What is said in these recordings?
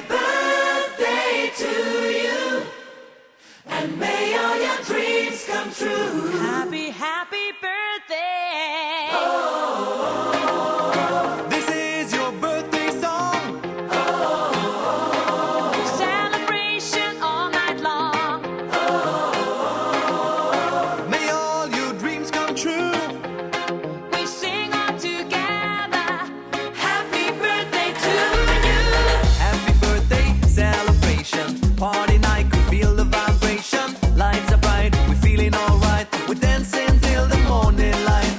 birthday to you, and may all your dreams come true. Happy, happy birthday. This is your birthday song. Celebration all night long. May all your dreams come true. We sing all together. Happy birthday to you. Happy birthday celebration. Party night, we feel the vibration. Lights are bright, we're feeling alright. We're dancing till the morning light.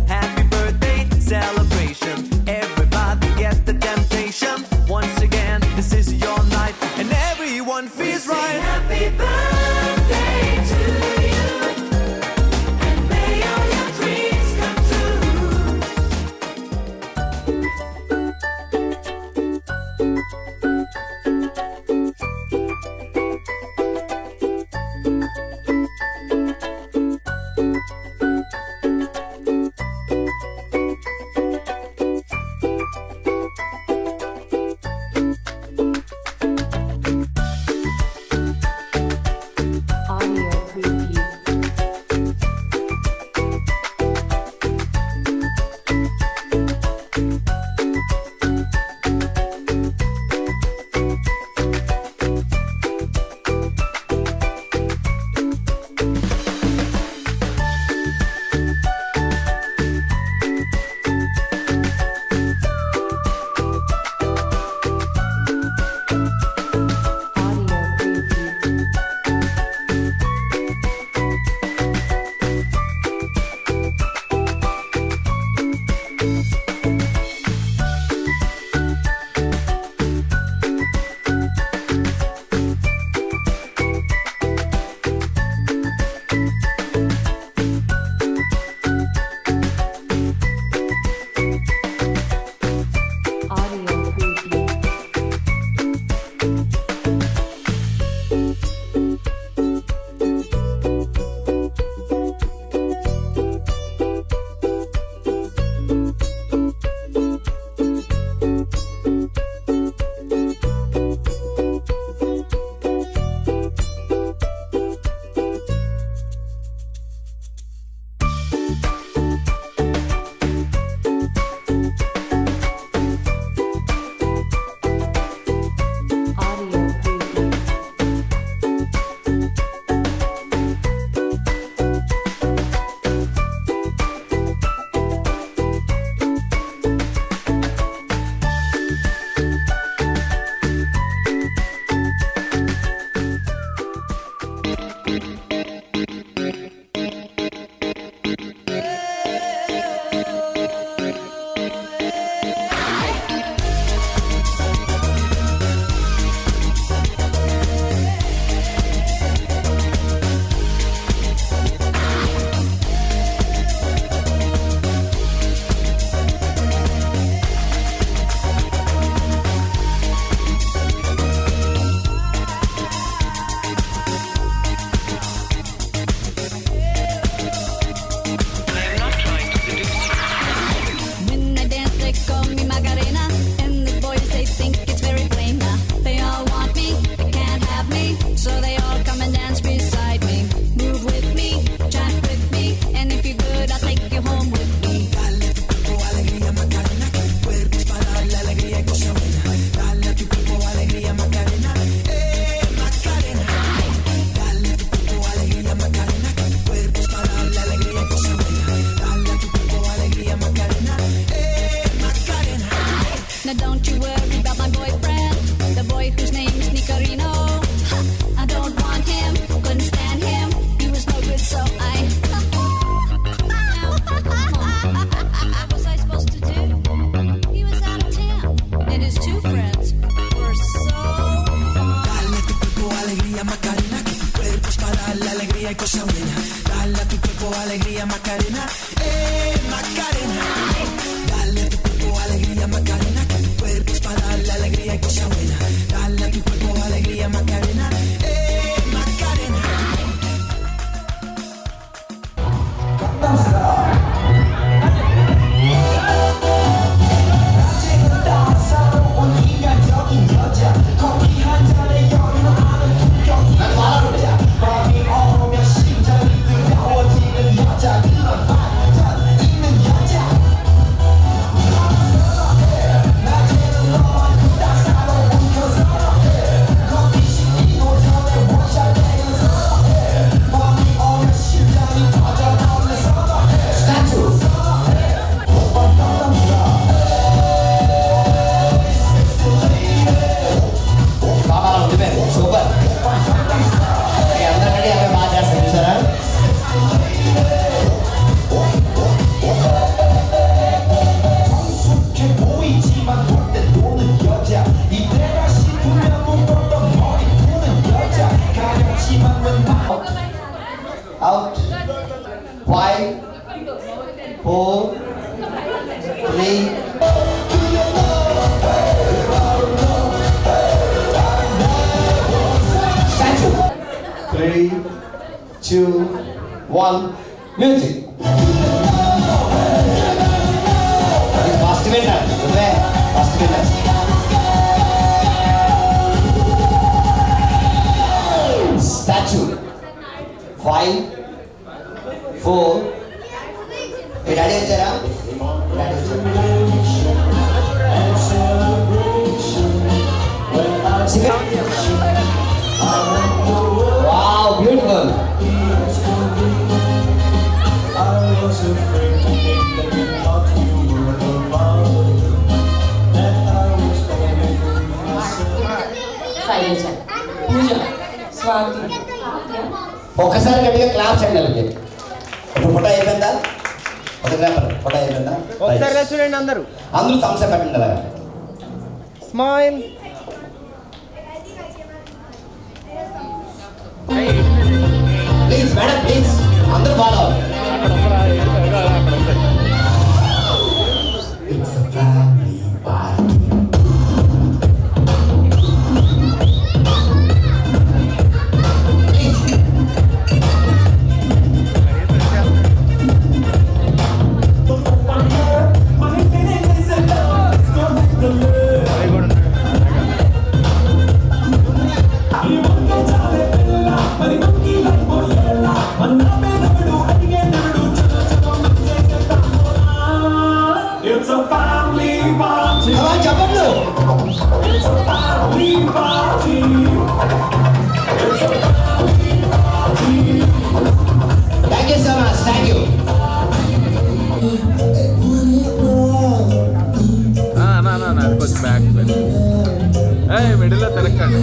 Happy birthday celebration. Everybody get the temptation. Once again, this is your night, and everyone feels Sing right. happy birthday to you, and may all your dreams come true. Audio preview. Audio preview. Audio preview. Audio preview. When I dance, they call me Macarena, and the boys they think it's very plain. They all want me, they can't have me, so they all come and dance beside me. Move with me, chat with me, and if you're good, I'll take you home with me. Dale a tu cuerpo alegría Macarena, que tu cuerpo es para dar la alegría y cosa buena. Dale a tu cuerpo alegría Macarena, Macarena. Dale a tu cuerpo alegría Macarena, que tu cuerpo es para dar la alegría y cosa buena. Dale a tu cuerpo alegría Macarena, Macarena. Now don't you worry about my boyfriend, the boy whose name's Nicarino. I don't want him, couldn't stand him, he was no good, so I. What was I supposed to do? He was out of town, and his two friends were so. Dale a tu cuerpo alegría Macarena, que tu cuerpo es para dar la alegría y cosa buena. Dale a tu cuerpo alegría Macarena, Macarena. Dale a tu cuerpo alegría Macarena, que tu cuerpo es para dar la alegría y cosa buena. Dale a tu cuerpo alegría Macarena, Macarena. 다시 따사로운 인간적인 여자 3, 2, 1, music. First winner, first winner. Statue. 5, 4. Hey, daddy వచ్చారా? Daddy వచ్చారా? Wow, beautiful. Shailaja, పూజ, స్వాతి. ఒక్కసారి గట్టిగా claps అండి వాళ్ళకి. ఇప్పుడు photo అయిపోయిందా? Photographer photo అయిపోయిందా? ఒకసారి చూడండి అందరూ. అందరూ థమ్స్ అప్ పెట్టండి అలాగా. స్మైల్. ప్లీజ్ మేడం ప్లీజ్ అందరూ follow. It's a family party. Please. It's a family party. Come on, చెప్పండి. It's a family party. It's a family party. Thank you so much. Thank you. కొంచెం back మిడిల్లో తిరగండి.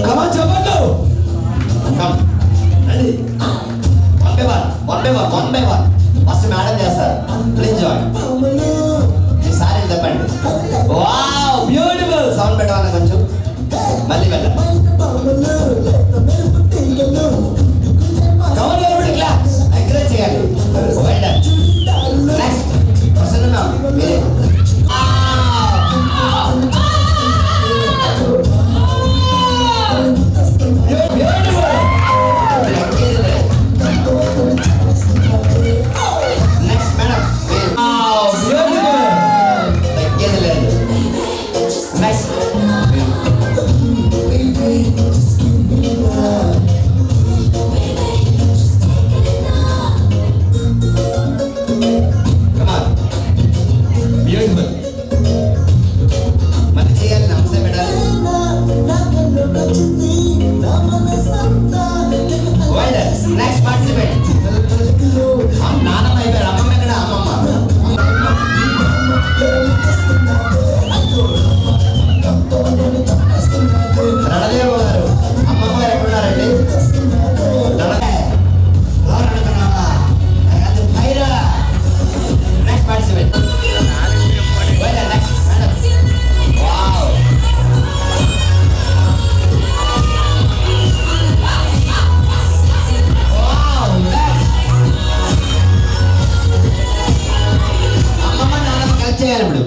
Come on, చెప్పండి. Come. Ready? One by one. First madam చేస్తారు. Please join. ఈసారి చెప్పండి. Wow beautiful. Sound పెట్టాలి కొంచెం. మళ్ళీ వెళ్ళండి. కవర్ ఎవరి క్లాస్ ఎంకరేజ్ చేయాలి. Well done. నెక్స్ట్ ప్రసన్న మీరే. నెక్స్ట్ మేడం తగ్గేది లేదు. Next beautiful. మళ్ళీ చేయాలి. నమస్తే పెట్టాలి. Next participate. నానమ్మ అయిపోయారు. అమ్మమ్మ ఎక్కడ? అమ్మమ్మ రణదేవ్ గారు. అమ్మమ్మ గారు ఎక్కడున్నారండి? Next participate. Next madam. Wow అమ్మమ్మ నాన్నమ్మ కలిసి చేయాలి ఇప్పుడు.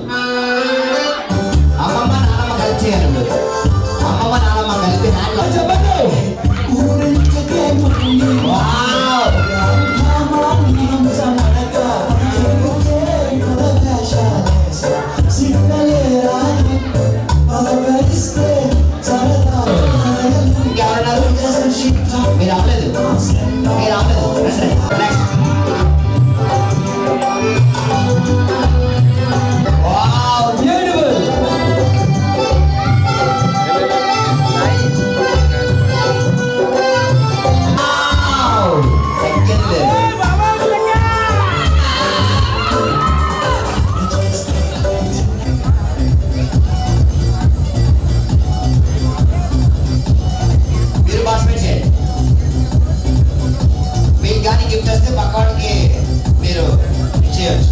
అమ్మమ్మ నాన్నమ్మ కలిసి చేయాలి ఇప్పుడు. అమ్మమ్మ నాన్నమ్మ కలిపి హ్యాండ్ చెప్పండి. వావ్ ఇంకెవరున్నారు? మీరు రావలేదు. Next wow beautiful. వావ్ తగ్గేది లేదు. మీరు పార్టిసిపేట్ చేయండి. మీకు కానీ గిఫ్ట్ వస్తే పక్కవాడికి మీరు చేయొచ్చు.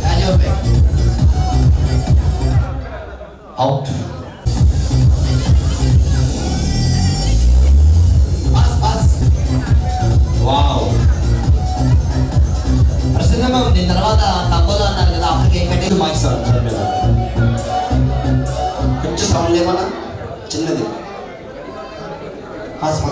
అవుట్. పాస్. వావ్ ప్రసన్నగా ఉంది. తర్వాత తప్పదు అన్నారు కదా. అప్పుడు కేక్ కట్టేది మాకు కొంచెం సౌండ్ లేమన్నా చిన్నది. ఫస్ట్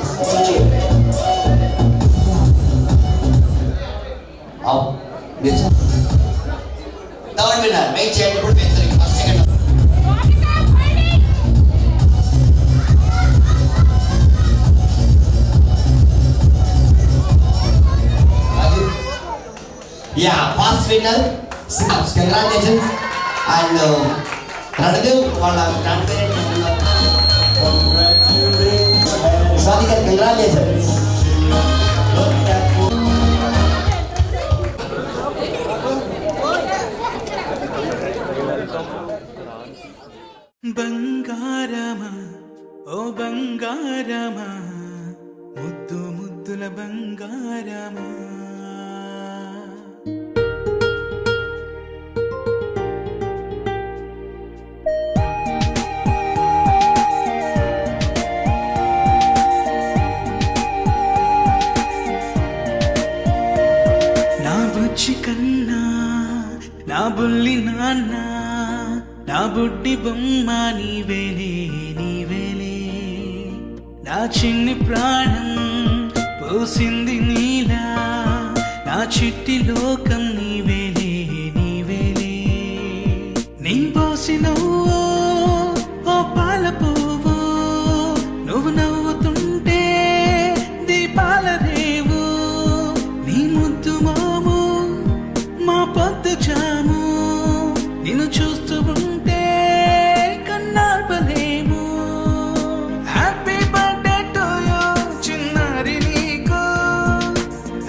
థర్డ్ విన్నర్ వెయిట్ చేయండి. ఇప్పుడు ఫస్ట్ సెకండ్ యా first winner synapse. Congratulations. And Randev వాళ్ళ గ్రాండ్ పేరెంట్ స్వాతి గారు కంగ్రాచులేషన్స్. బంగారమా ఓ బంగారమా ముద్దు ముద్దుల బంగారమా నా బుజ్జి కన్నా నా బుల్లి నాన్న నా బుడ్డి బొమ్మ నీవేలే నీవేలే నా చిన్ని ప్రాణం పోసింది నీలా నా చిట్టి లోకం నీవేలే నీవేలే నీ పోసినవో ఓ పాల పువ్వు నువ్వు నవ్వుతుంటే దీపాల రేవు నీ ముద్దు మోము మా పొద్దు జాము నిన్ను చూస్తూ ఉంటే కన్నార్పలేము. హ్యాపీ బర్త్డే టు యూ చిన్నారి నీకు,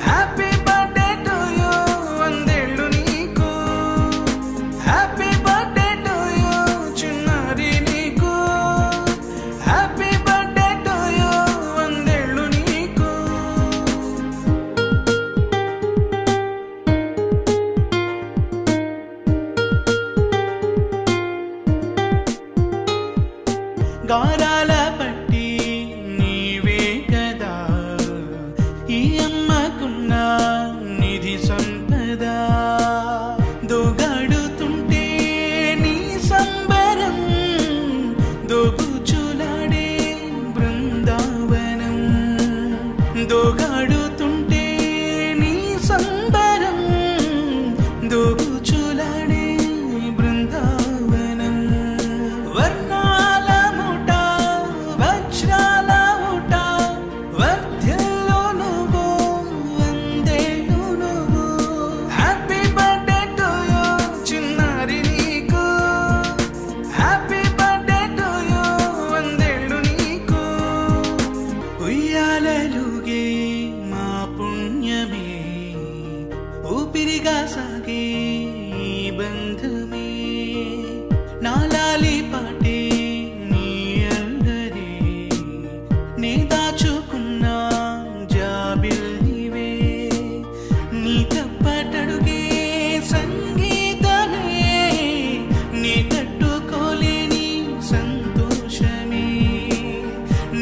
హ్యాపీ బర్త్డే టు యూ వందేళ్ళు నీకు, హ్యాపీ బర్త్డే టు యూ చిన్నారి నీకు, హ్యాపీ బర్త్డే టు యూ వందేళ్ళు నీకు. గారాల పట్టి నీవే కదా ఈ అమ్మకున్న నిధి సంపద దోగాడుతుంటే నీ సంబరం దోబుచులాడే బృందావనం దోగాడుతుంటే నీ సంబరం దోబుచులాడే బృందావనం వర్ణాల ముఠ వజ్రాల ఊట వర్ధ్యలో నువ్వు వందేళ్ళు నువ్వు హ్యాపీ బర్త్డే టు యూ చిన్నారి నీకు హ్యాపీ బర్త్డే టు యూ వందేళ్ళు నీకు ఉయ్యాలలుగే మా పుణ్యమే ఊపిరిగా సాగే ఈ బంధమే నాలాలి పాటే నీ అల్లరే నీ దాచుకున్న జాబిల్లివే నీ తప్పటడుగే సంగీతమే నీ తట్టుకోలేని సంతోషమే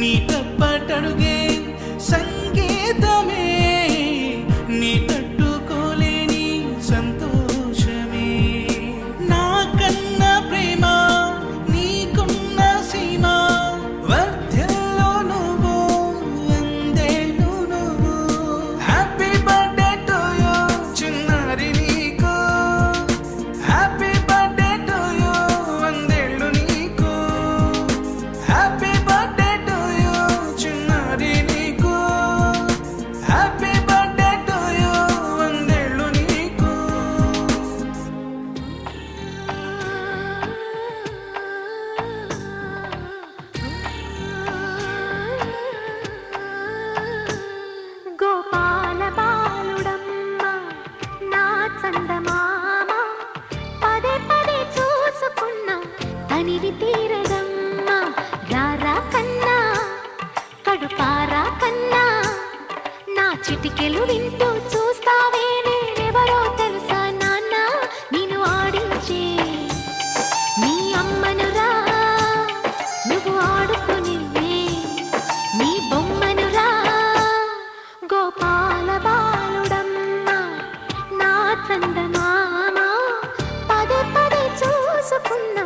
నీ తప్పటడుగే సంగీతమే నీ తట్టుకోలేని సంతోషమే నా కన్న ప్రేమ నీకున్న సీమ వర్ధ్యలో నువ్వు వందేళ్ళు నువ్వు హ్యాపీ బర్త్డే టు యూ చిన్నారి నీకు హ్యాపీ బర్త్డే టు యూ వందేళ్ళు నీకు హ్యాపీ బర్త్డే టు యూ చిన్నారి నీకు హ్యాపీ బర్త్డే టు యూ వందేళ్ళు నీకు. గోపాల బాలుడమ్మ నా చందమామ పదే పదే చూసుకున్న తనివి తీరదమ్మ రారా కన్నా కడుపారా కన్నా నా చిటికెలు వింటూ చూస్తావే నేనెవరో తెలుసా నాన్న నేను ఆడించే నీ అమ్మనురా నువ్వు ఆడుకునివే నీ బొమ్మనురా గోపాల బాలుడమ్మ నా చందమామ పదే పదే చూసుకున్న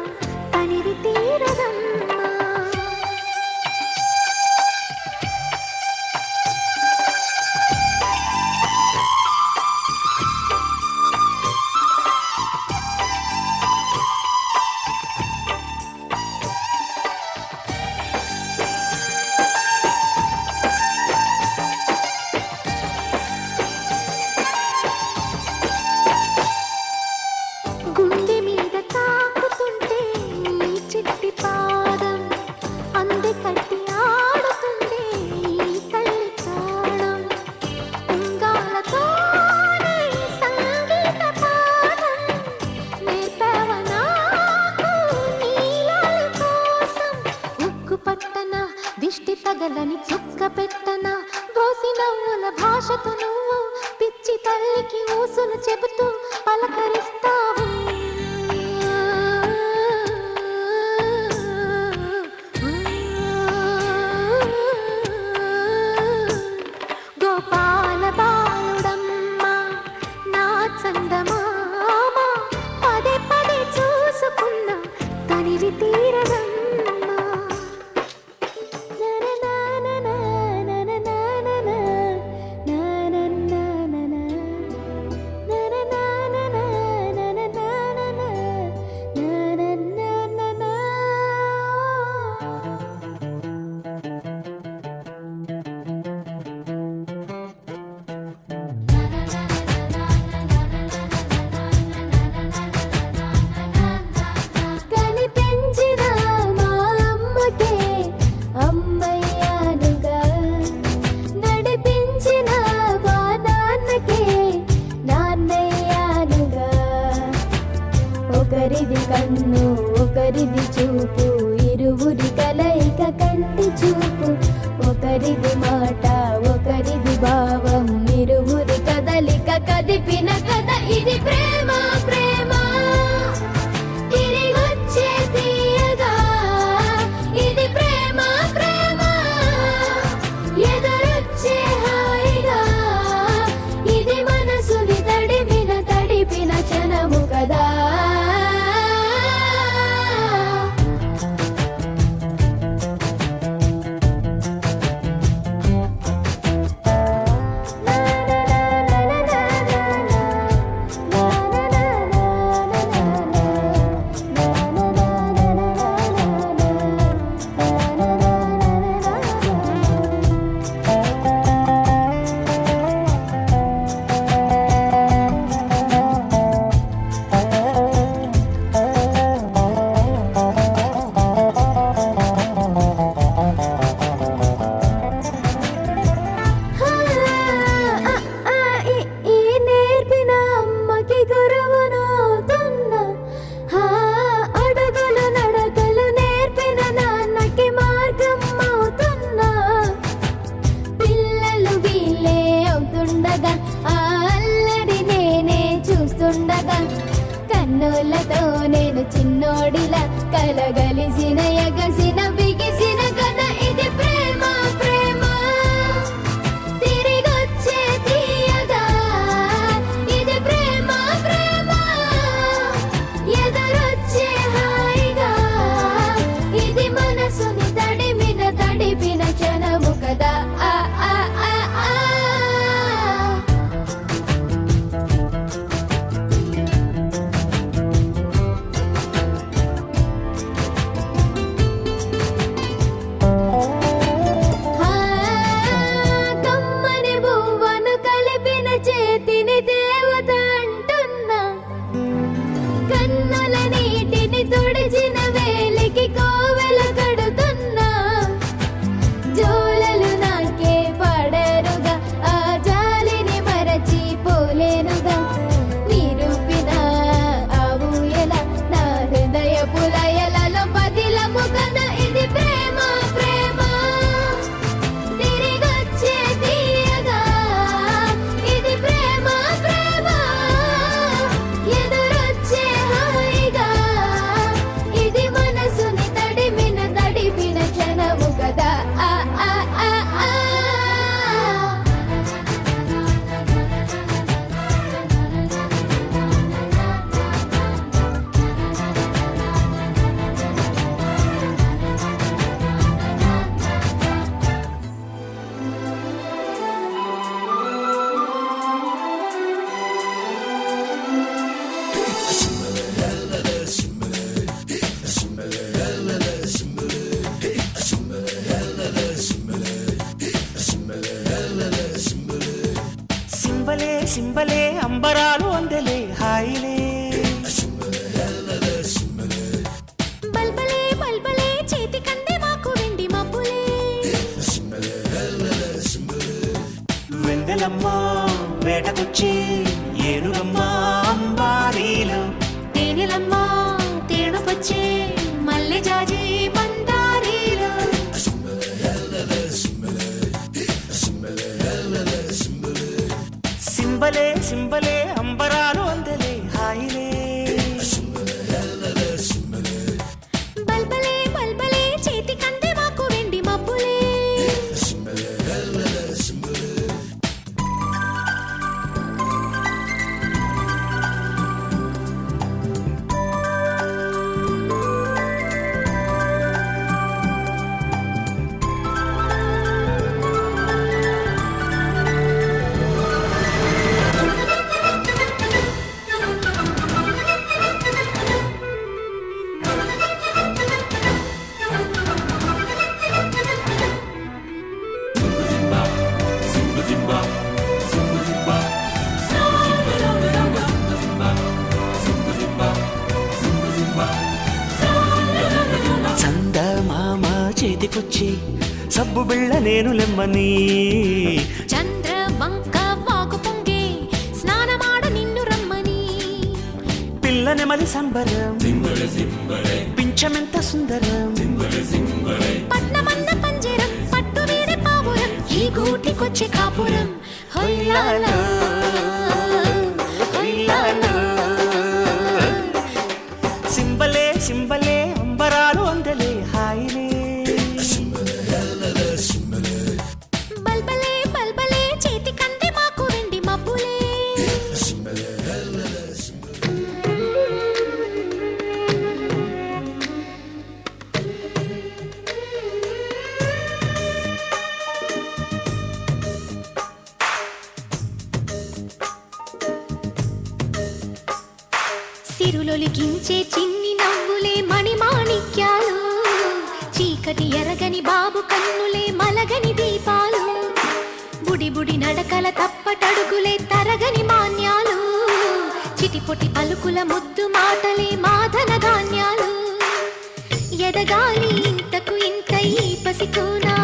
తనివి తీరదమ్మ తోటి ఆడుతుంది ఈ తల్లి ప్రాణం ఉంగాలతోనే సంగీత పాఠం నేర్పావ నాకు నీలాల కోసం ఉక్కు పట్టన దిష్టి తగలని చుక్క పెట్టన దోసి నవ్వుల భాషతో నువ్వు పిచ్చి తల్లికి ఊసులు చెబుతూ పలకరిస్తావు గోపాల బాలుడమ్మ నా చందమామ పదే పదే చూసుకున్నా తనివి తీరదమ్మా నా గూటికొచ్చి సబ్బు బిళ్ళ నేను లెమ్మని చంద్రవంక వాగు పొంగే స్నానమాడ నిన్ను రమ్మని పిల్ల నెమలి సంబరం పింఛమెంత సుందరం పట్నమన్న పంజరం పట్టు వీడి పావురం ఈ గూటికొచ్చే కాపురం హొయ్యాలా హొయ్యాలా సింబలే సింబలే అంబరాలు అందలే హాయిలే బల్బలే బల్బలే చేతి కంది మాకు వెండి మబ్బులే సిరులొలికించే చిన్ని నవ్వులే మణిమాణిక్యాలు చీకటి ఎరగని బాబు కన్నులే మలగని దీపాలు బుడి బుడి నడకల తప్పటడుగులే తరగని మాన్యాలు చిటిపొటి పలుకుల ముద్దు మాటలే మాధన ధాన్యాలు ఎదగాలి ఇంతకు ఇంత ఈ పసికోనా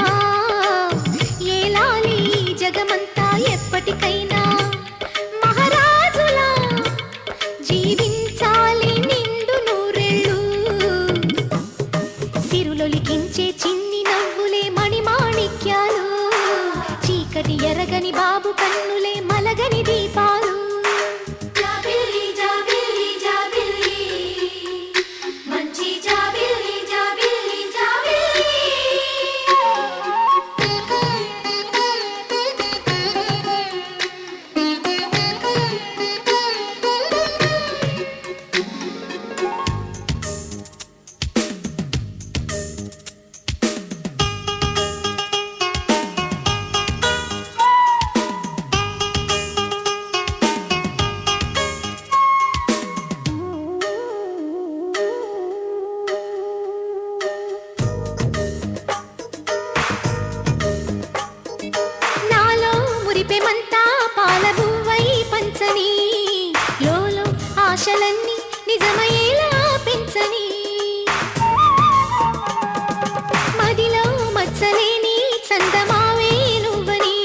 ఏలాలి జగమంతా ఎప్పటికైనా మహారాజులా జీవించాలి నిండు నూరెళ్ళు సిరులొలికించే చిన్ని నవ్వులే మణిమాణిక్యాలు చీకటి ఎరగని బాబు కన్నులే మలగని దీపాలు జాబిల్లి జాబిల్లి జాబిల్లి మంచి జాబిల్లి జాబిల్లి జాబిల్లి నాలో మురిపెమంతా పాలబువ్వై పంచని లోలో ఆశలన్నీ నిజమయ్యేలా పెంచని మదిలో మచ్చలేని చందమావే నువ్వని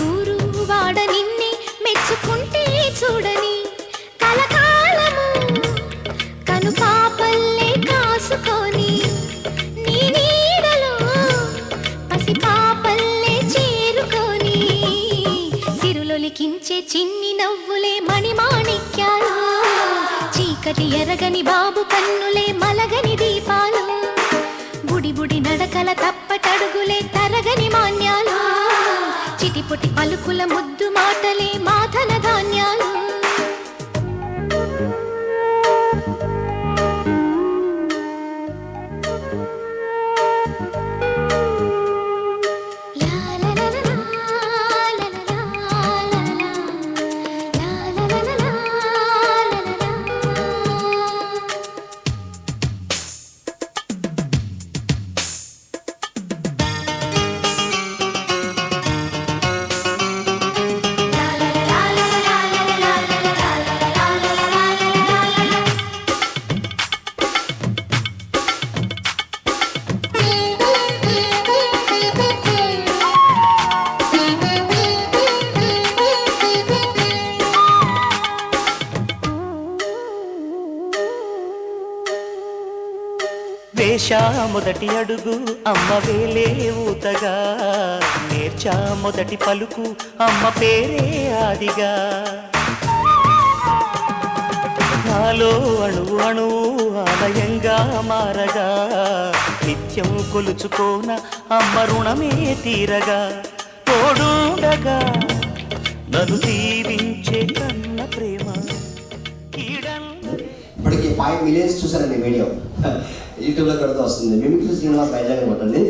ఊరు వాడ నిన్నే మెచ్చుకుంటే చూడని కలకాలము కను పాపల్లే కాసుకొని నీ నీడలో పసి పాపల్లే చేరుకొని సిరులొలికించే చిన్ని నవ్వులే మణిమాణిక్యాలు చీకటి ఎరగని బాబు కన్నులే మలగని దీపాలు బుడి బుడి నడకల తప్పటడుగులే తరగని మాన్యాలు చిటిపొటి పలుకుల ముద్దు మాటలే మాధన ధాన్యాలు వేశా మొదటి అడుగు అమ్మ వేలే ఊతగా నేర్చా మొదటి పలుకు అమ్మ పేరే ఆదిగా నాలో అణువు అణువు ఆలయంగా మారగా నిత్యం కొలుచుకోన అమ్మ రుణమే తీరగా తోడుండగా నన్ను దీవించే కన్న ప్రేమ ఇప్పటికి 5 మిలియన్స్ చూసారండి వీడియో యూట్యూబ్లో కడుతూ వస్తుంది. మిమిక్రీ శ్రీనివాస్ వైజాగ్ ఉంటుంది.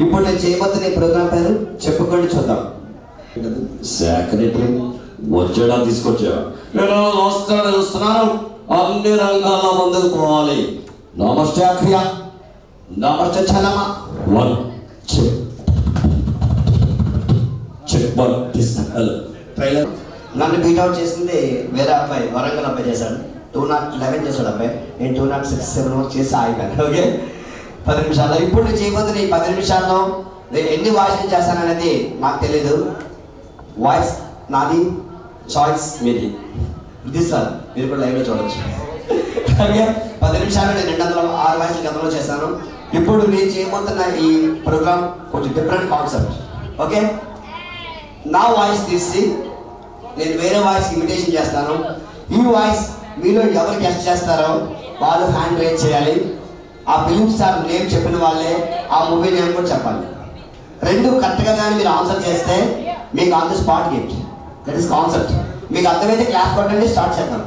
ఇప్పుడు నేను చేయబోతున్న ఈ ప్రోగ్రామ్ పేరు చెప్పుకోండి చూద్దాం. సెక్రటరీ వచ్చేయడం తీసుకొచ్చా నేను చూస్తున్నాను అన్ని రంగాల్లో ముందుకు పోవాలి. నమస్తే అఖియ, నమస్తే చలమ. వన్ ట్రైలర్ నన్ను బీట్అవుట్ చేసింది వేరే అబ్బాయి, వరంగల్ అబ్బాయి చేశాడు. 211 చేశాడు అబ్బాయి, నేను 206, 7 చేసి ఆగిపోయాను. ఓకే, 10 నిమిషాల్లో. ఇప్పుడు నేను చేయబోతున్న ఈ 10 నిమిషాల్లో నేను ఎన్ని వాయిస్లు చేస్తాననేది నాకు తెలీదు. వాయిస్ నాది, చాయిస్ మీది. ఇది సార్ మీరు కూడా లైవ్లో చూడవచ్చు. ఓకే, 10 నిమిషాలు నేను 206 వాయిస్లు గతంలో చేశాను. ఇప్పుడు నేను చేయబోతున్న ఈ ప్రోగ్రామ్ కొంచెం డిఫరెంట్ కాన్సెప్ట్. ఓకే, నా వాయిస్ తీసి నేను వేరే వాయిస్ ఇమిటేషన్ చేస్తాను. ఈ వాయిస్ మీలో ఎవరు గెస్ట్ చేస్తారో వాళ్ళు హ్యాండ్ రైజ్ చేయాలి. ఆ ఫిలిం స్టార్ నేమ్ చెప్పిన వాళ్ళే ఆ మూవీ నేమ్ కూడా చెప్పాలి. రెండు కరెక్ట్గా కానీ మీరు ఆన్సర్ చేస్తే మీకు on the spot gift. That is concept. మీకు అర్థమైతే క్లాస్ కొట్టండి, స్టార్ట్ చేద్దాం.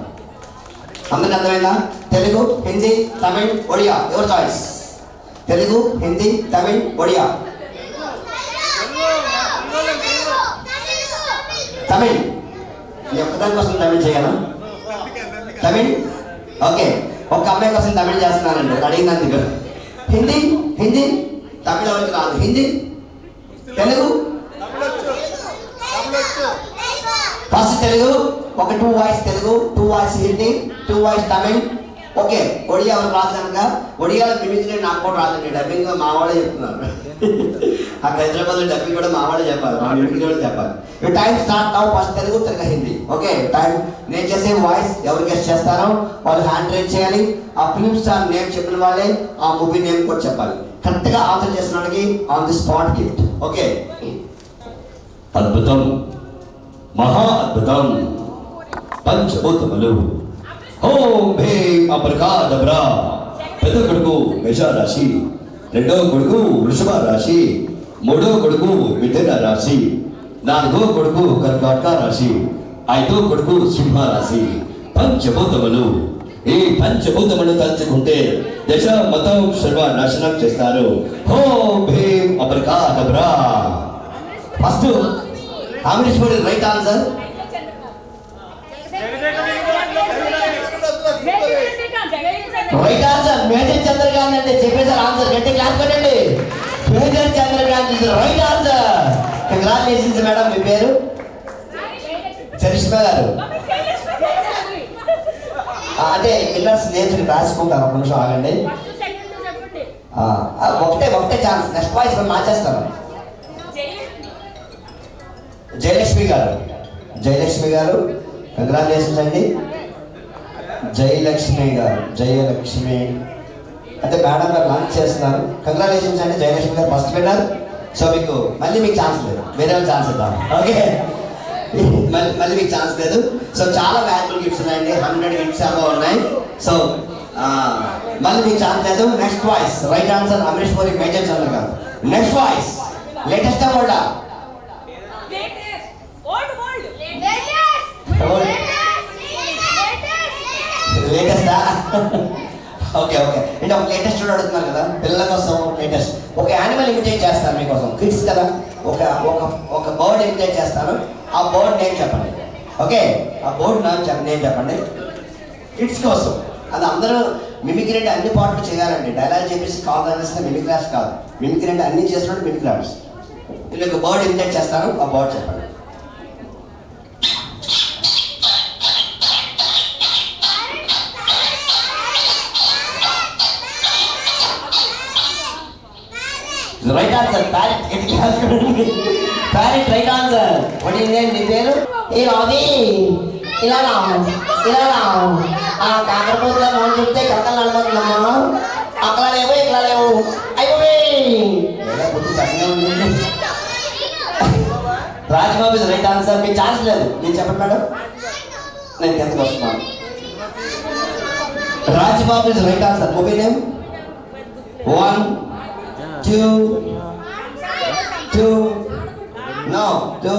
అందరికి అర్థమైందా? Telugu, Hindi, Tamil, Odia, your choice. తెలుగు, హిందీ, తమిళ్, ఒడియా. తమిళ్. నేను ఒక్కదాని కోసం తమిళ్ చేయగలను. తమిళ్. ఓకే, ఒక అమ్మాయి కోసం తమిళ్ చేస్తున్నానండి, అడిగినందుకు. హిందీ, హిందీ, తమిళ వరకు రాదు. హిందీ, తెలుగు, ఫస్ట్ తెలుగు ఒక 2 voice Telugu, 2 voice Hindi, 2 voice Tamil. Okay, Odia ఎవరు రాదు కనుక ఒడియాలో మిమిక్రీ నాకు కూడా రాదండి. డబ్బింగ్ మా వాళ్ళే చెప్తున్నారు. అక్కడ హైదరాబాద్లో డబ్బింగ్ కూడా మా వాళ్ళే చెప్పాలి, మా మిమిక్రీ కూడా చెప్పాలి. Time start now. First Telugu, Telugu, Hindi. Okay, time. నేను చేసే వాయిస్ ఎవరు గెస్ట్ చేస్తారో వాళ్ళు హ్యాండ్ రైజ్ చేయాలి. ఆ ఫిలిం స్టార్ నేమ్ చెప్పిన వాళ్ళే ఆ మూవీ నేమ్ కూడా చెప్పాలి. కరెక్ట్గా ఆన్సర్ చేసిన వాళ్ళకి on the spot gift. Okay, అద్భుతం, మహా అద్భుతం, పంచభూతములు. ఓం భీం అబ్రకాదబ్రా. పెద్ద కొడుకు మేషరాశి, రెండో కొడుకు వృషభ రాశి, మూడో కొడుకు మిథున రాశి, నాలుగో కొడుకు కర్కాటక రాశి, ఐదో కొడుకు సింహ రాశి. పంచభూతములు. ఈ పంచభూతములు తలుచుకుంటే దశ మతం సర్వ నాశనం చేస్తారు. ఓం భీం abracadabra. First Amrish right answer. Right answer major Chandrakant అంటే చెప్పేసారు ఆన్సర్. గట్టి క్లాస్ పెట్టండి. Major Chandrakant is right answer. Congratulations madam. మీ పేరు? చరిష్మా గారు. అదే పిల్లర్స్ నేర్చుకుని రాసుకుంటాను. ఒక నిమిషం ఆగండి. ఒకటే ఛాన్స్. నెక్స్ట్ వాయిస్ మార్చేస్తాను. జయలక్ష్మి గారు. జయలక్ష్మి గారు, కంగ్రాచులేషన్స్ అండి. జయలక్ష్మి గారు, జయలక్ష్మి అంటే మేడం గారు లాంచ్ చేస్తున్నారు. కంగ్రాచులేషన్స్ అండి జయలక్ష్మి గారు, ఫస్ట్ విన్నర్. సో మీకు మళ్ళీ మీకు ఛాన్స్ లేదు, వేరే ఛాన్స్ ఇద్దాం. ఓకే, మళ్ళీ మీకు ఛాన్స్ లేదు. సో చాలా వాల్యుబుల్ గిఫ్ట్స్ ఉన్నాయండి, 100 గిఫ్ట్స్ ఏమో ఉన్నాయి. సో మళ్ళీ మీకు ఛాన్స్ లేదు. Next voice right answer Amrish Puri, major Chandrakant. Next voice latest ఓల్డా? లేటెస్టా? ఓకే ఓకే, అంటే ఒక లేటెస్ట్ అడుగుతున్నారు కదా పిల్లల కోసం. లేటెస్ట్ ఒక యానిమల్ ఇమిటేట్ చేస్తాను మీకోసం, కిడ్స్ కదా. ఒక బర్డ్ ఇమిటేట్ చేస్తాను. ఆ బర్డ్ నేమ్ చెప్పండి. ఓకే, ఆ బర్డ్ నేమ్ చెప్పండి కిడ్స్ కోసం. అది అందరూ మిమిక్రీ అంటే అన్ని పాటలు చేయాలండి. డైలాగ్ చెప్పేసి కాల్ అనేస్తే మిమిక్రీ ఆర్ట్స్ కాదు. మిమిక్రీ అంటే అన్ని చేసినట్టు మిమిక్రీ ఆర్ట్స్. వీళ్ళు ఒక బర్డ్ ఇమిటేట్ చేస్తాను, ఆ బర్డ్ చెప్పండి. Right answer parrot. Parrot right answer. What is name? నీ పేరు? ఈ రాది ఇలా ఆ కాకరపోతులో మనం చెప్తే కథలు నడబోతుందమ్మా. అక్కడ లేవు ఇక్కడ లేవు అయిపోయి బుద్ధి చక్కగా ఉంది. Rajbabu is right answer. మీకు ఛాన్స్ లేదు, నేను చెప్పండి మేడం. నేను కిందకి వస్తున్నాను. Rajbabu is right answer. Movie name 1 2 no 2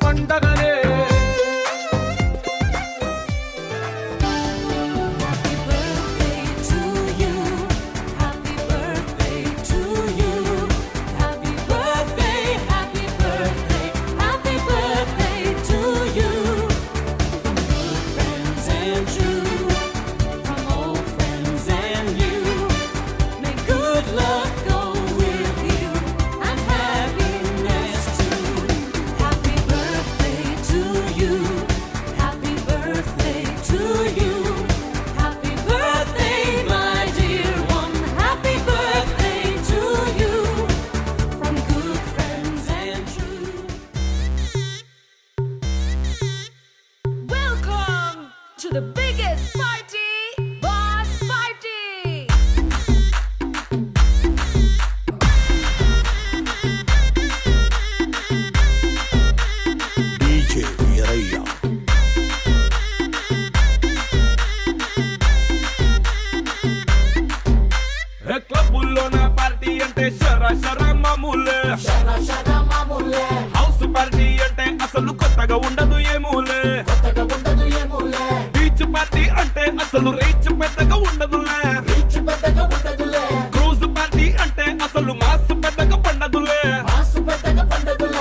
పండగనే to the biggest party, Boss Party. DJ Viraya. క్లబ్బుల్లో నా పార్టీ అంటే శర మామూలే హౌస్ పార్టీ అంటే అసలు కొత్తగా ఉండదు ఏమూలే బీచ్ పార్టీ అంటే అసలు రీచ్ పెద్దగా ఉండదులే క్రూజ్ పార్టీ అంటే అసలు మాస్ పెద్దగా పండదులే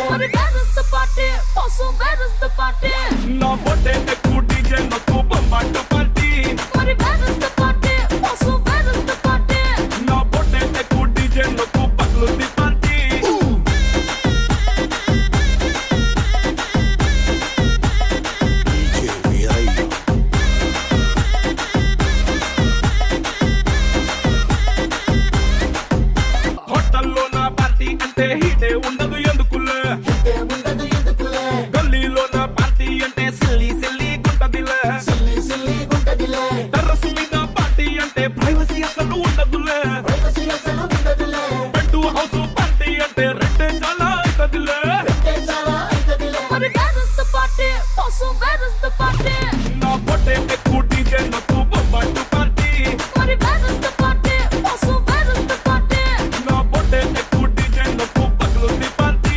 But where is the party? Also, where is the party? నా బొట్టే ఎక్కువ డీజే నొక్కు బొమ్మాటు party But where is the party? Also, where is the party? నా బొట్టే ఎక్కువ డీజే నొక్కు పగలుంది పార్టీ DJ Viraya. హోటల్లో నా పార్టీ అంటే హీటే ఉండదు ఎందుకులే గల్లీలో నా పార్టీ అంటే సిల్లి గుంటదిలే టెర్రస్ మీద పార్టీ అంటే ప్రైవసీ అసలు ఉండదులే బెడ్ హౌస్ పార్టీ అంటే రెండే చాలా అవుతదిలే But where is the party? Also, where is the party? నా పొట్టే ఎక్కువ డీజే నొక్కు బొమ్మాటు party But where is the party? Also, where is the party? నా పొట్టే ఎక్కువ డీజే నొక్కు పగలుంది party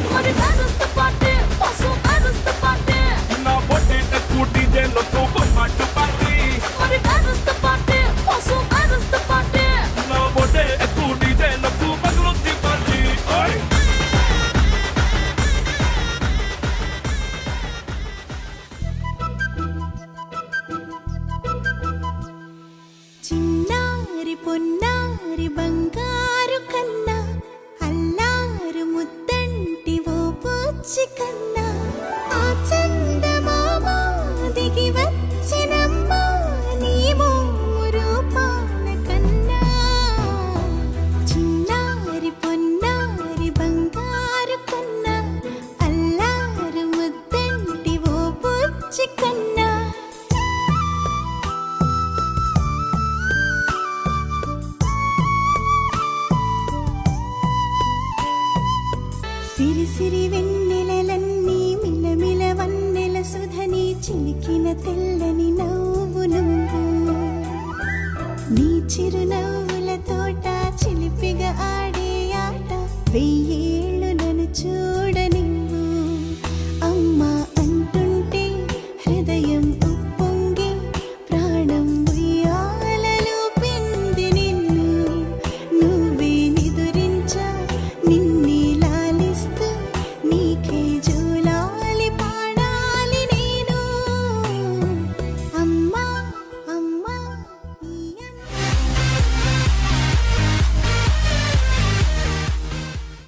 But where is the party? Also, where is the party? నా పొట్టే ఎక్కువ డీజే నొక్కు బొమ్మాటు party But where is the party? Also, where is the party? నా పొట్టే ఎక్కువ డీజే నొక్కు పగలుంది పార్టీ ఓయ్ చిన్నారి పొన్నారి బంగారు కన్నా అల్లారు ముద్దంటి ఓ పూచి కన్నా ఆ చందమామ దిగి వచ్చినమ్మా నీ మోము రూపాన కన్నా చిన్నారి పొన్నారి బంగారు కన్నా అల్లారు ముద్దంటి ఓ పూచి కన్నా